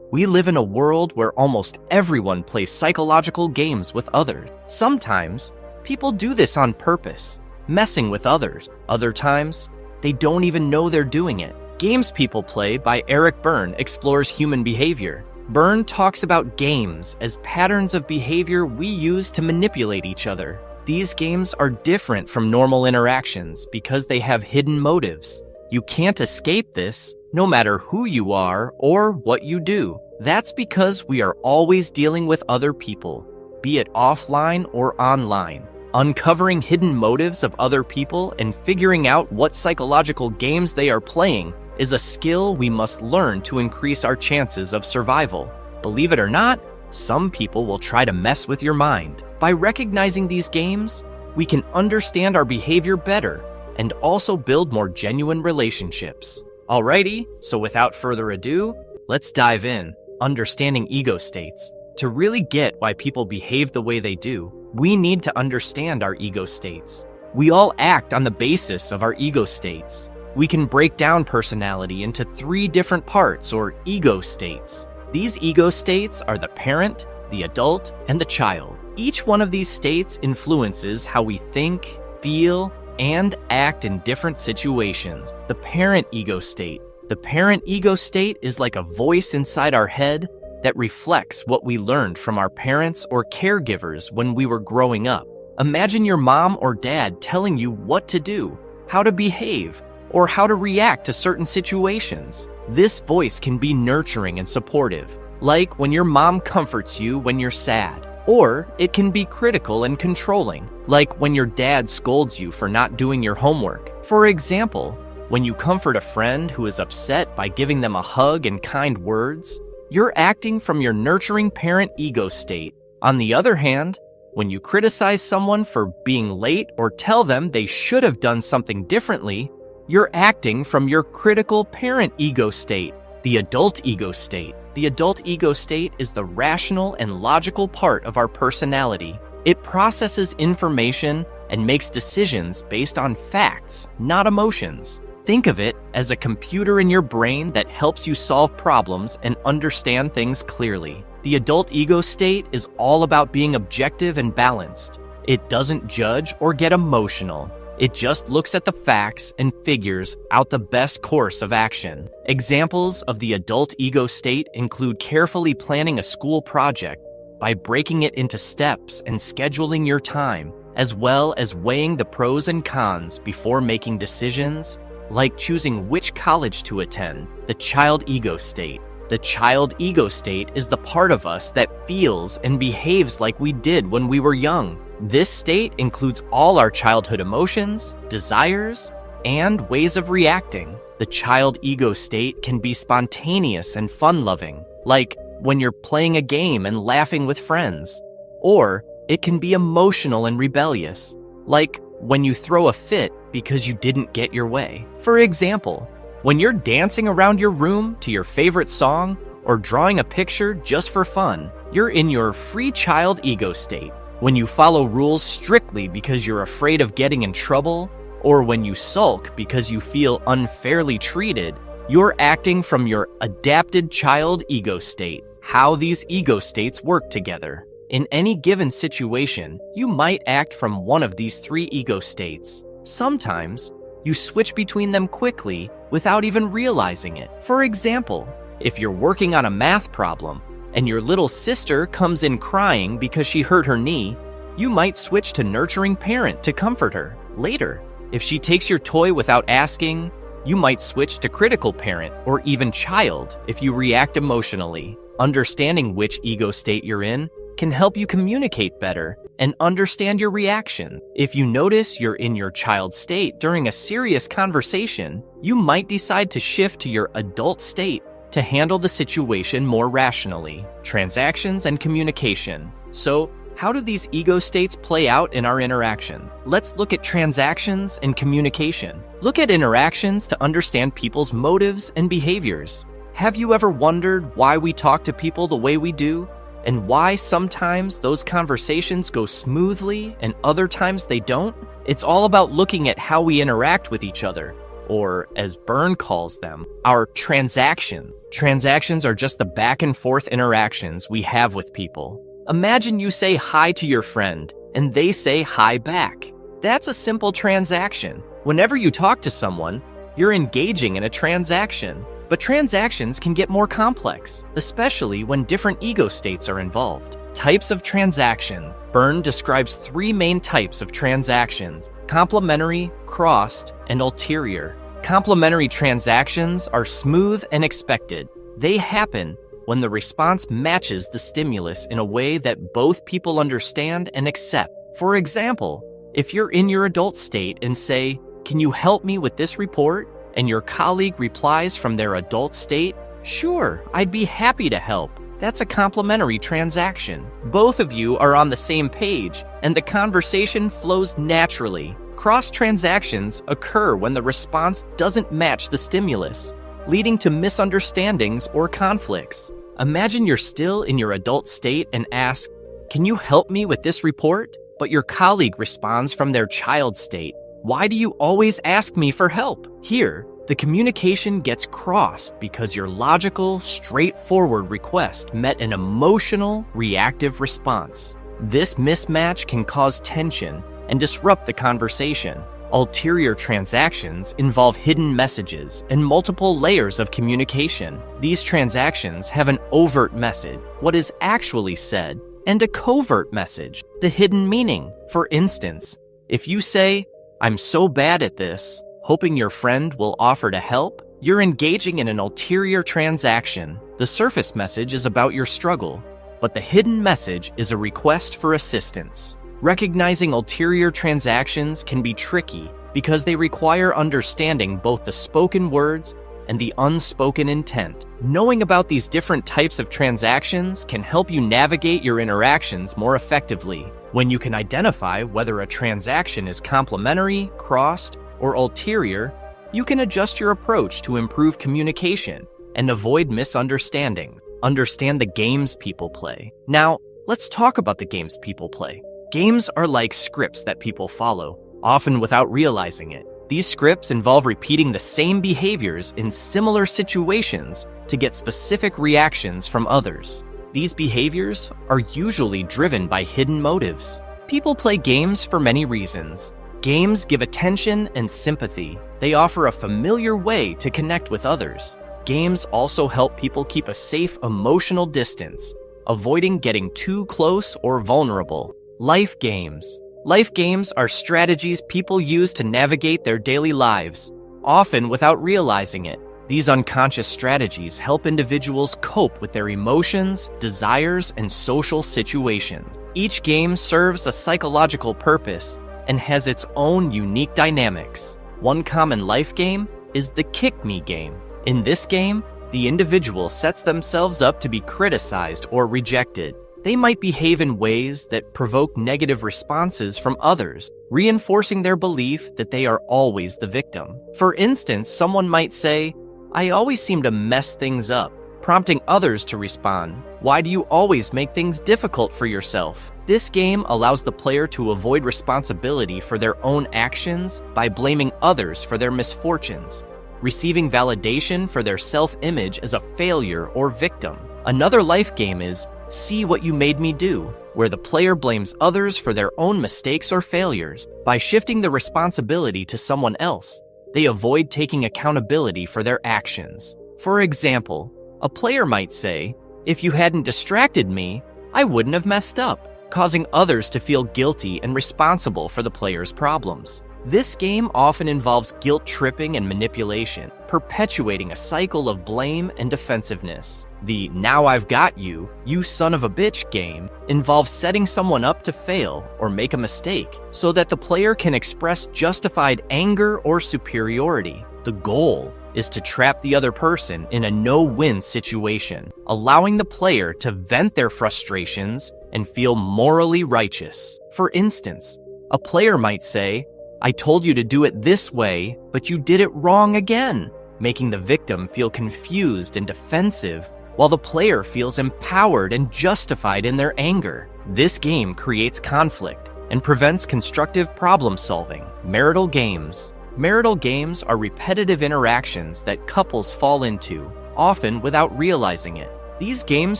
We live in a world where almost everyone plays psychological games with others. Sometimes, people do this on purpose, messing with others. Other times, they don't even know they're doing it. Games People Play by Berne explores human behavior. Berne talks about games as patterns of behavior we use to manipulate each other. These games are different from normal interactions because they have hidden motives. You can't escape this, no matter who you are or what you do. That's because we are always dealing with other people, be it offline or online. Uncovering hidden motives of other people and figuring out what psychological games they are playing is a skill we must learn to increase our chances of survival. Believe it or not, some people will try to mess with your mind. By recognizing these games, we can understand our behavior better and also build more genuine relationships. Alrighty, so without further ado, let's dive in. Understanding ego states. To really get why people behave the way they do, we need to understand our ego states. We all act on the basis of our ego states. We can break down personality into 3 different parts or ego states. These ego states are the parent, the adult, and the child. Each one of these states influences how we think, feel, and act in different situations. The parent ego state. The parent ego state is like a voice inside our head that reflects what we learned from our parents or caregivers when we were growing up. Imagine your mom or dad telling you what to do, how to behave, or how to react to certain situations. This voice can be nurturing and supportive, like when your mom comforts you when you're sad. Or it can be critical and controlling, like when your dad scolds you for not doing your homework. For example, when you comfort a friend who is upset by giving them a hug and kind words, you're acting from your nurturing parent ego state. On the other hand, when you criticize someone for being late or tell them they should have done something differently, you're acting from your critical parent ego state, the adult ego state. The adult ego state is the rational and logical part of our personality. It processes information and makes decisions based on facts, not emotions. Think of it as a computer in your brain that helps you solve problems and understand things clearly. The adult ego state is all about being objective and balanced. It doesn't judge or get emotional. It just looks at the facts and figures out the best course of action. Examples of the adult ego state include carefully planning a school project by breaking it into steps and scheduling your time, as well as weighing the pros and cons before making decisions, like choosing which college to attend. The child ego state. The child ego state is the part of us that feels and behaves like we did when we were young. This state includes all our childhood emotions, desires, and ways of reacting. The child ego state can be spontaneous and fun-loving, like when you're playing a game and laughing with friends. Or it can be emotional and rebellious, like when you throw a fit because you didn't get your way. For example, when you're dancing around your room to your favorite song or drawing a picture just for fun, you're in your free child ego state. When you follow rules strictly because you're afraid of getting in trouble, or when you sulk because you feel unfairly treated, you're acting from your adapted child ego state. How these ego states work together. In any given situation, you might act from one of these 3 ego states. Sometimes, you switch between them quickly without even realizing it. For example, if you're working on a math problem, and your little sister comes in crying because she hurt her knee, you might switch to nurturing parent to comfort her. Later, if she takes your toy without asking, you might switch to critical parent or even child if you react emotionally. Understanding which ego state you're in can help you communicate better and understand your reaction. If you notice you're in your child state during a serious conversation, you might decide to shift to your adult state to handle the situation more rationally. Transactions and communication. So, how do these ego states play out in our interaction? Let's look at transactions and communication. Look at interactions to understand people's motives and behaviors. Have you ever wondered why we talk to people the way we do? And why sometimes those conversations go smoothly and other times they don't? It's all about looking at how we interact with each other. or as Berne calls them, our transaction. Transactions are just the back and forth interactions we have with people. Imagine you say hi to your friend, and they say hi back. That's a simple transaction. Whenever you talk to someone, you're engaging in a transaction. But transactions can get more complex, especially when different ego states are involved. Types of transaction. Berne describes 3 main types of transactions: complementary, crossed, and ulterior. Complementary transactions are smooth and expected. They happen when the response matches the stimulus in a way that both people understand and accept. For example, if you're in your adult state and say, "Can you help me with this report?" and your colleague replies from their adult state, "Sure, I'd be happy to help." That's a complementary transaction. Both of you are on the same page, and the conversation flows naturally. Cross transactions occur when the response doesn't match the stimulus, leading to misunderstandings or conflicts. Imagine you're still in your adult state and ask, "Can you help me with this report?" But your colleague responds from their child state, "Why do you always ask me for help?" Here, the communication gets crossed because your logical, straightforward request met an emotional, reactive response. This mismatch can cause tension and disrupt the conversation. Ulterior transactions involve hidden messages and multiple layers of communication. These transactions have an overt message, what is actually said, and a covert message, the hidden meaning. For instance, if you say, "I'm so bad at this," hoping your friend will offer to help, you're engaging in an ulterior transaction. The surface message is about your struggle, but the hidden message is a request for assistance. Recognizing ulterior transactions can be tricky because they require understanding both the spoken words and the unspoken intent. Knowing about these different types of transactions can help you navigate your interactions more effectively. When you can identify whether a transaction is complementary, crossed, or ulterior, you can adjust your approach to improve communication and avoid misunderstandings. Understand the games people play. Now, let's talk about the games people play. Games are like scripts that people follow, often without realizing it. These scripts involve repeating the same behaviors in similar situations to get specific reactions from others. These behaviors are usually driven by hidden motives. People play games for many reasons. Games give attention and sympathy. They offer a familiar way to connect with others. Games also help people keep a safe emotional distance, avoiding getting too close or vulnerable. Life games. Life games are strategies people use to navigate their daily lives, often without realizing it. These unconscious strategies help individuals cope with their emotions, desires, and social situations. Each game serves a psychological purpose and has its own unique dynamics. One common life game is the Kick Me game. In this game, the individual sets themselves up to be criticized or rejected. They might behave in ways that provoke negative responses from others, reinforcing their belief that they are always the victim. For instance, someone might say, "I always seem to mess things up," prompting others to respond, "Why do you always make things difficult for yourself?" This game allows the player to avoid responsibility for their own actions by blaming others for their misfortunes, receiving validation for their self-image as a failure or victim. Another life game is See What You Made Me Do, where the player blames others for their own mistakes or failures. By shifting the responsibility to someone else, they avoid taking accountability for their actions. For example, a player might say, "If you hadn't distracted me, I wouldn't have messed up," causing others to feel guilty and responsible for the player's problems. This game often involves guilt tripping and manipulation, perpetuating a cycle of blame and defensiveness. The "Now I've got you, you son of a bitch" game involves setting someone up to fail or make a mistake so that the player can express justified anger or superiority. The goal is to trap the other person in a no-win situation, allowing the player to vent their frustrations and feel morally righteous. For instance, a player might say, "I told you to do it this way, but you did it wrong again," making the victim feel confused and defensive, while the player feels empowered and justified in their anger. This game creates conflict and prevents constructive problem solving. Marital games. Marital games are repetitive interactions that couples fall into, often without realizing it. These games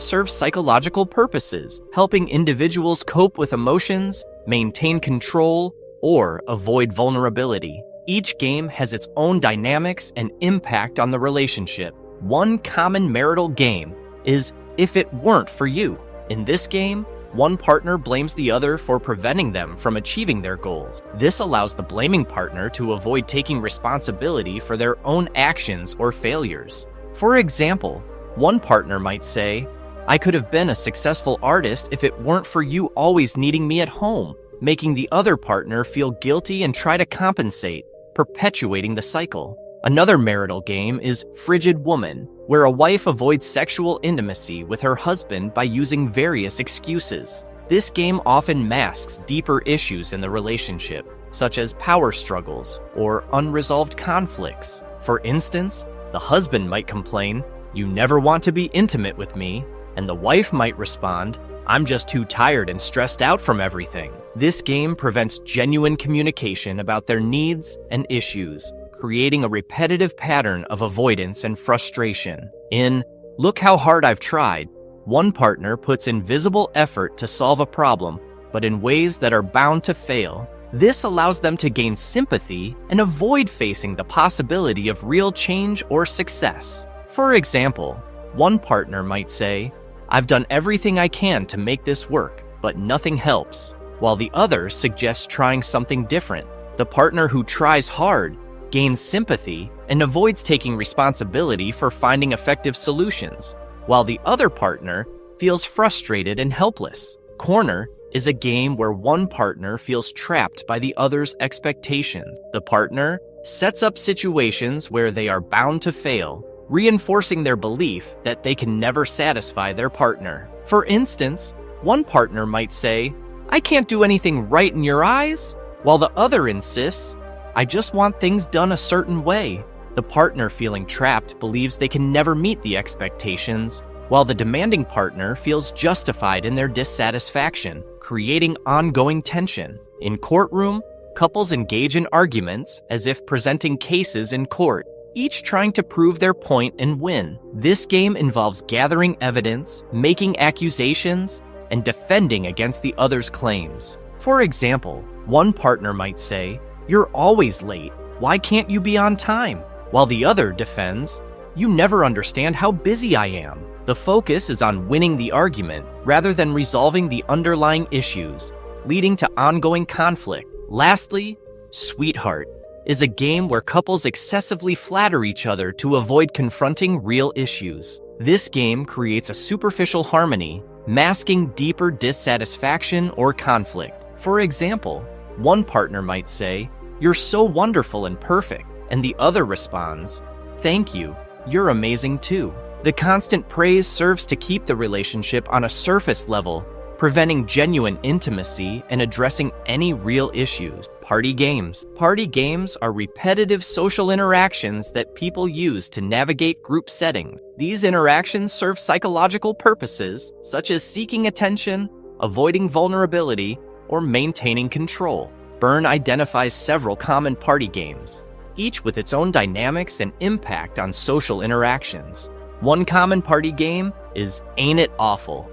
serve psychological purposes, helping individuals cope with emotions, maintain control, or avoid vulnerability. Each game has its own dynamics and impact on the relationship. One common marital game is If It Weren't For You. In this game, one partner blames the other for preventing them from achieving their goals. This allows the blaming partner to avoid taking responsibility for their own actions or failures. For example, one partner might say, "I could have been a successful artist if it weren't for you always needing me at home," making the other partner feel guilty and try to compensate, perpetuating the cycle. Another marital game is Frigid Woman, where a wife avoids sexual intimacy with her husband by using various excuses. This game often masks deeper issues in the relationship, such as power struggles or unresolved conflicts. For instance, the husband might complain, "You never want to be intimate with me," and the wife might respond, "I'm just too tired and stressed out from everything." This game prevents genuine communication about their needs and issues, creating a repetitive pattern of avoidance and frustration. In Look How Hard I've Tried, one partner puts in visible effort to solve a problem, but in ways that are bound to fail. This allows them to gain sympathy and avoid facing the possibility of real change or success. For example, one partner might say, "I've done everything I can to make this work, but nothing helps," while the other suggests trying something different. The partner who tries hard gains sympathy and avoids taking responsibility for finding effective solutions, while the other partner feels frustrated and helpless. Corner is a game where one partner feels trapped by the other's expectations. The partner sets up situations where they are bound to fail, reinforcing their belief that they can never satisfy their partner. For instance, one partner might say, "I can't do anything right in your eyes," while the other insists, "I just want things done a certain way." The partner feeling trapped believes they can never meet the expectations, while the demanding partner feels justified in their dissatisfaction, creating ongoing tension. In courtroom, couples engage in arguments as if presenting cases in court, each trying to prove their point and win. This game involves gathering evidence, making accusations, and defending against the other's claims. For example, one partner might say, "You're always late. Why can't you be on time?" While the other defends, "You never understand how busy I am." The focus is on winning the argument rather than resolving the underlying issues, leading to ongoing conflict. Lastly, Sweetheart is a game where couples excessively flatter each other to avoid confronting real issues. This game creates a superficial harmony, masking deeper dissatisfaction or conflict. For example, one partner might say, "You're so wonderful and perfect," and the other responds, "Thank you, you're amazing too." The constant praise serves to keep the relationship on a surface level, preventing genuine intimacy and addressing any real issues. Party games. Party games are repetitive social interactions that people use to navigate group settings. These interactions serve psychological purposes, such as seeking attention, avoiding vulnerability, or maintaining control. Berne identifies several common party games, each with its own dynamics and impact on social interactions. One common party game is Ain't It Awful?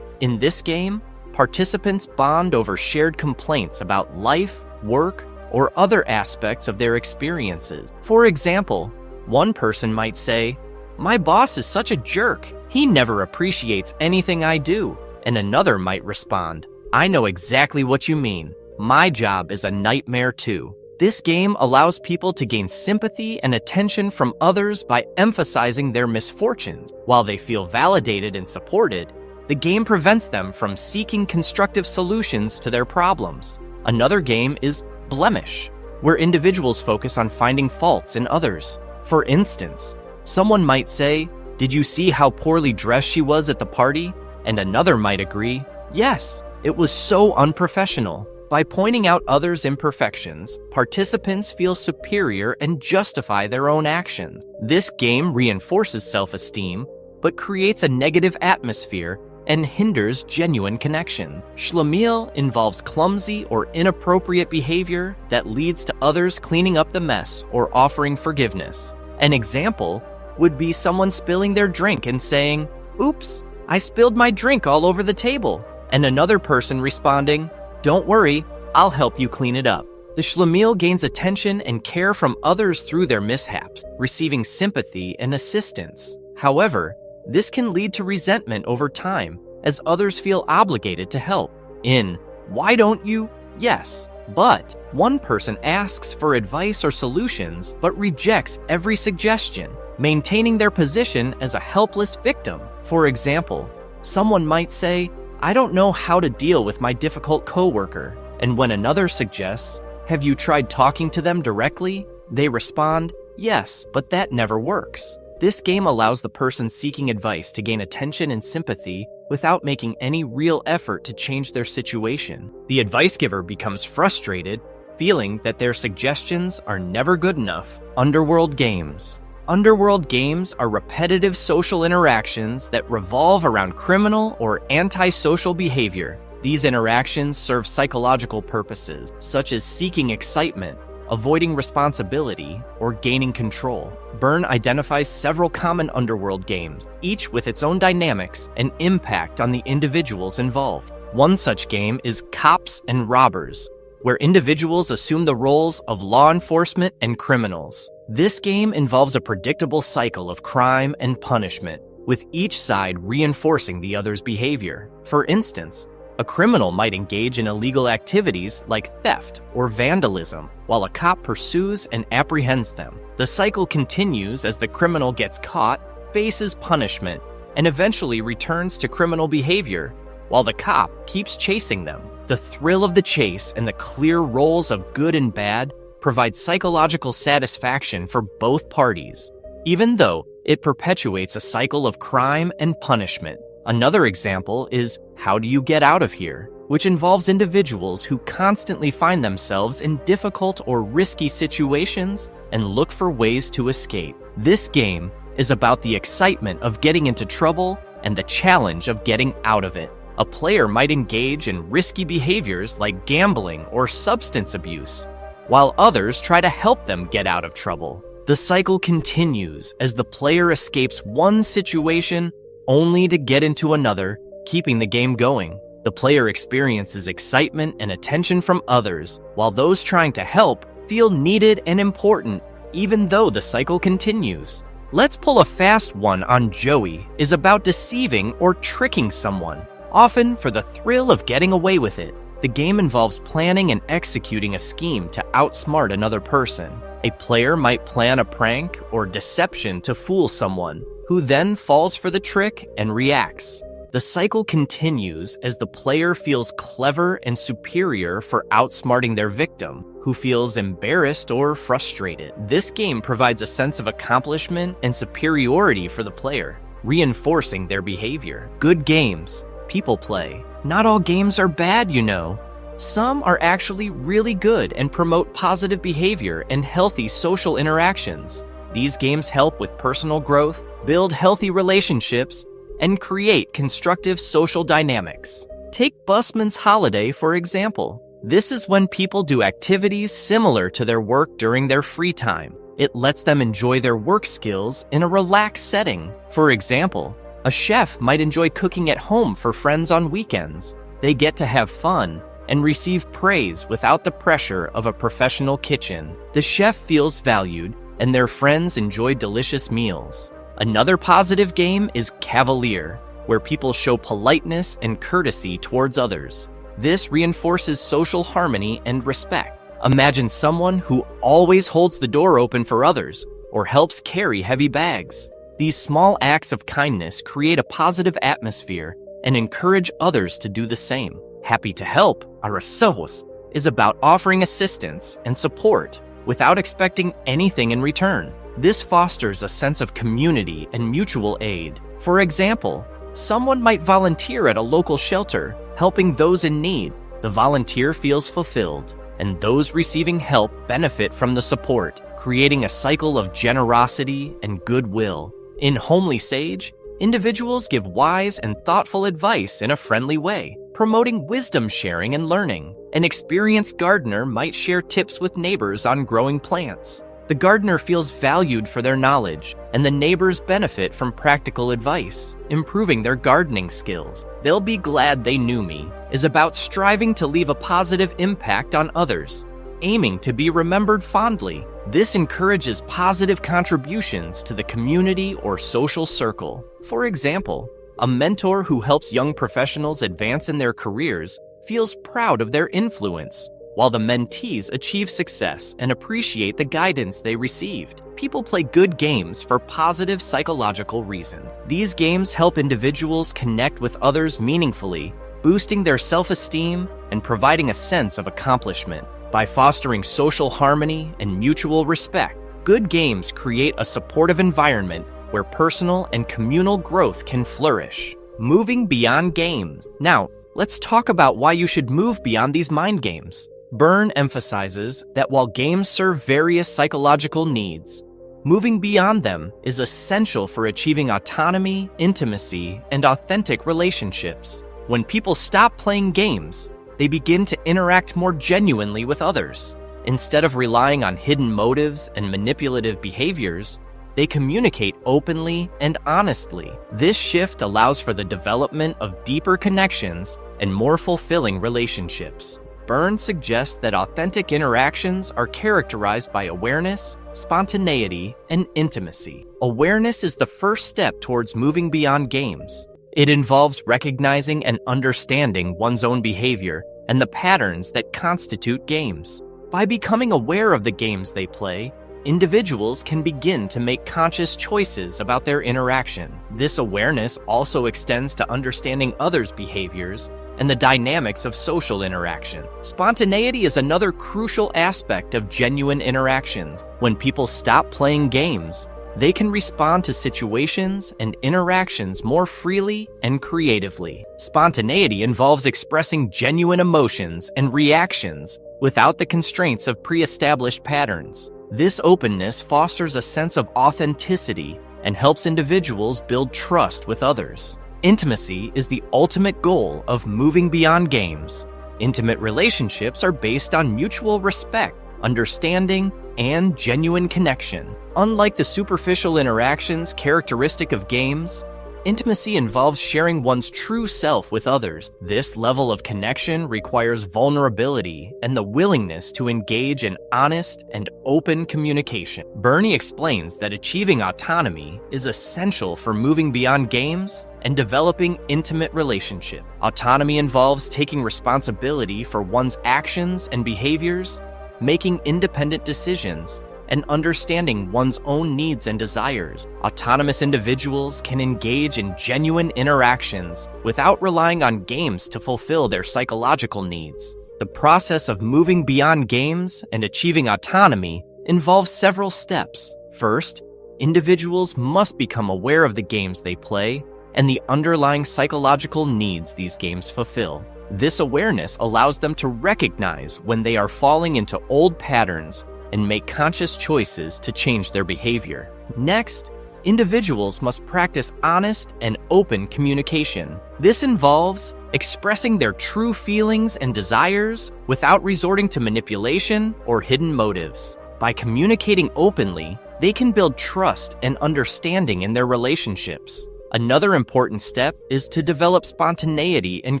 In this game, participants bond over shared complaints about life, work, or other aspects of their experiences. For example, one person might say, "My boss is such a jerk. He never appreciates anything I do." And another might respond, "I know exactly what you mean. My job is a nightmare too." This game allows people to gain sympathy and attention from others by emphasizing their misfortunes. While they feel validated and supported, the game prevents them from seeking constructive solutions to their problems. Another game is Blemish, where individuals focus on finding faults in others. For instance, someone might say, "Did you see how poorly dressed she was at the party?" And another might agree, "Yes, it was so unprofessional." By pointing out others' imperfections, participants feel superior and justify their own actions. This game reinforces self-esteem, but creates a negative atmosphere and hinders genuine connection. Schlemiel involves clumsy or inappropriate behavior that leads to others cleaning up the mess or offering forgiveness. An example would be someone spilling their drink and saying, "Oops, I spilled my drink all over the table," and another person responding, "Don't worry, I'll help you clean it up." The Schlemiel gains attention and care from others through their mishaps, receiving sympathy and assistance. However, this can lead to resentment over time, as others feel obligated to help. In "Why don't you?" Yes, but one person asks for advice or solutions but rejects every suggestion, maintaining their position as a helpless victim. For example, someone might say, "I don't know how to deal with my difficult coworker," and when another suggests, "Have you tried talking to them directly?" they respond, "Yes, but that never works." This game allows the person seeking advice to gain attention and sympathy without making any real effort to change their situation. The advice giver becomes frustrated, feeling that their suggestions are never good enough. Underworld games. Underworld games are repetitive social interactions that revolve around criminal or antisocial behavior. These interactions serve psychological purposes, such as seeking excitement, avoiding responsibility, or gaining control. Berne identifies several common underworld games, each with its own dynamics and impact on the individuals involved. One such game is Cops and Robbers, where individuals assume the roles of law enforcement and criminals. This game involves a predictable cycle of crime and punishment, with each side reinforcing the other's behavior. For instance, a criminal might engage in illegal activities like theft or vandalism, while a cop pursues and apprehends them. The cycle continues as the criminal gets caught, faces punishment, and eventually returns to criminal behavior, while the cop keeps chasing them. The thrill of the chase and the clear roles of good and bad provide psychological satisfaction for both parties, even though it perpetuates a cycle of crime and punishment. Another example is How Do You Get Out of Here?, which involves individuals who constantly find themselves in difficult or risky situations and look for ways to escape. This game is about the excitement of getting into trouble and the challenge of getting out of it. A player might engage in risky behaviors like gambling or substance abuse, while others try to help them get out of trouble. The cycle continues as the player escapes one situation only to get into another, keeping the game going. The player experiences excitement and attention from others, while those trying to help feel needed and important, even though the cycle continues. Let's pull a fast one on Joey is about deceiving or tricking someone, often for the thrill of getting away with it. The game involves planning and executing a scheme to outsmart another person. A player might plan a prank or deception to fool someone, who then falls for the trick and reacts. The cycle continues as the player feels clever and superior for outsmarting their victim, who feels embarrassed or frustrated. This game provides a sense of accomplishment and superiority for the player, reinforcing their behavior. Good games. People play. Not all games are bad, you know. Some are actually really good and promote positive behavior and healthy social interactions. These games help with personal growth, build healthy relationships, and create constructive social dynamics. Take Busman's Holiday, for example. This is when people do activities similar to their work during their free time. It lets them enjoy their work skills in a relaxed setting. For example, a chef might enjoy cooking at home for friends on weekends. They get to have fun and receive praise without the pressure of a professional kitchen. The chef feels valued, and their friends enjoy delicious meals. Another positive game is Cavalier, where people show politeness and courtesy towards others. This reinforces social harmony and respect. Imagine someone who always holds the door open for others or helps carry heavy bags. These small acts of kindness create a positive atmosphere and encourage others to do the same. Happy to Help, Arasojos, is about offering assistance and support without expecting anything in return. This fosters a sense of community and mutual aid. For example, someone might volunteer at a local shelter, helping those in need. The volunteer feels fulfilled, and those receiving help benefit from the support, creating a cycle of generosity and goodwill. In Homely Sage, Individuals give wise and thoughtful advice in a friendly way, promoting wisdom sharing and learning. An experienced gardener might share tips with neighbors on growing plants. The gardener feels valued for their knowledge, and the neighbors benefit from practical advice, improving their gardening skills. "They'll be glad they knew me" is about striving to leave a positive impact on others, aiming to be remembered fondly. This encourages positive contributions to the community or social circle. For example, a mentor who helps young professionals advance in their careers feels proud of their influence, while the mentees achieve success and appreciate the guidance they received. People play good games for positive psychological reasons. These games help individuals connect with others meaningfully, boosting their self-esteem and providing a sense of accomplishment. By fostering social harmony and mutual respect, good games create a supportive environment where personal and communal growth can flourish. Moving beyond games. Now, let's talk about why you should move beyond these mind games. Berne emphasizes that while games serve various psychological needs, moving beyond them is essential for achieving autonomy, intimacy, and authentic relationships. When people stop playing games, they begin to interact more genuinely with others. Instead of relying on hidden motives and manipulative behaviors, they communicate openly and honestly. This shift allows for the development of deeper connections and more fulfilling relationships. Berne suggests that authentic interactions are characterized by awareness, spontaneity, and intimacy. Awareness is the first step towards moving beyond games. It involves recognizing and understanding one's own behavior and the patterns that constitute games. By becoming aware of the games they play, individuals can begin to make conscious choices about their interaction. This awareness also extends to understanding others' behaviors and the dynamics of social interaction. Spontaneity is another crucial aspect of genuine interactions. When people stop playing games, they can respond to situations and interactions more freely and creatively. Spontaneity involves expressing genuine emotions and reactions without the constraints of pre-established patterns. This openness fosters a sense of authenticity and helps individuals build trust with others. Intimacy is the ultimate goal of moving beyond games. Intimate relationships are based on mutual respect, understanding, and genuine connection. Unlike the superficial interactions characteristic of games, intimacy involves sharing one's true self with others. This level of connection requires vulnerability and the willingness to engage in honest and open communication. Berne explains that achieving autonomy is essential for moving beyond games and developing intimate relationships. Autonomy involves taking responsibility for one's actions and behaviors, making independent decisions, and understanding one's own needs and desires. Autonomous individuals can engage in genuine interactions without relying on games to fulfill their psychological needs. The process of moving beyond games and achieving autonomy involves several steps. First, individuals must become aware of the games they play and the underlying psychological needs these games fulfill. This awareness allows them to recognize when they are falling into old patterns and make conscious choices to change their behavior. Next, individuals must practice honest and open communication. This involves expressing their true feelings and desires without resorting to manipulation or hidden motives. By communicating openly, they can build trust and understanding in their relationships. Another important step is to develop spontaneity and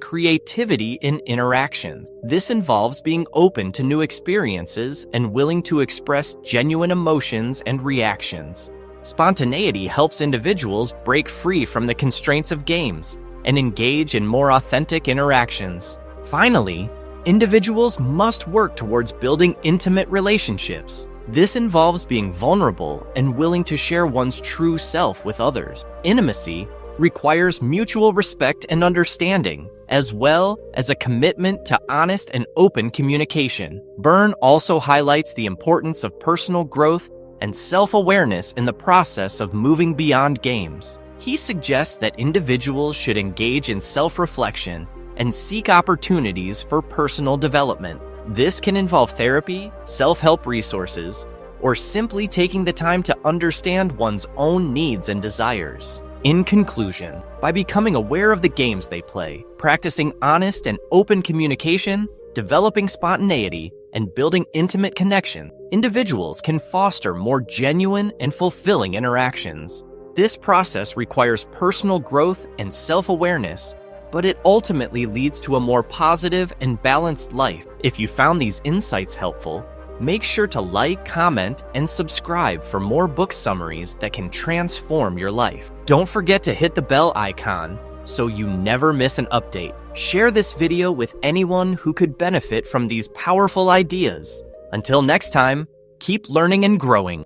creativity in interactions. This involves being open to new experiences and willing to express genuine emotions and reactions. Spontaneity helps individuals break free from the constraints of games and engage in more authentic interactions. Finally, individuals must work towards building intimate relationships. This involves being vulnerable and willing to share one's true self with others. Intimacy requires mutual respect and understanding, as well as a commitment to honest and open communication. Berne also highlights the importance of personal growth and self-awareness in the process of moving beyond games. He suggests that individuals should engage in self-reflection and seek opportunities for personal development. This can involve therapy, self-help resources, or simply taking the time to understand one's own needs and desires. In conclusion, by becoming aware of the games they play, practicing honest and open communication, developing spontaneity, and building intimate connection, individuals can foster more genuine and fulfilling interactions. This process requires personal growth and self-awareness, but it ultimately leads to a more positive and balanced life. If you found these insights helpful, make sure to like, comment, and subscribe for more book summaries that can transform your life. Don't forget to hit the bell icon so you never miss an update. Share this video with anyone who could benefit from these powerful ideas. Until next time, keep learning and growing.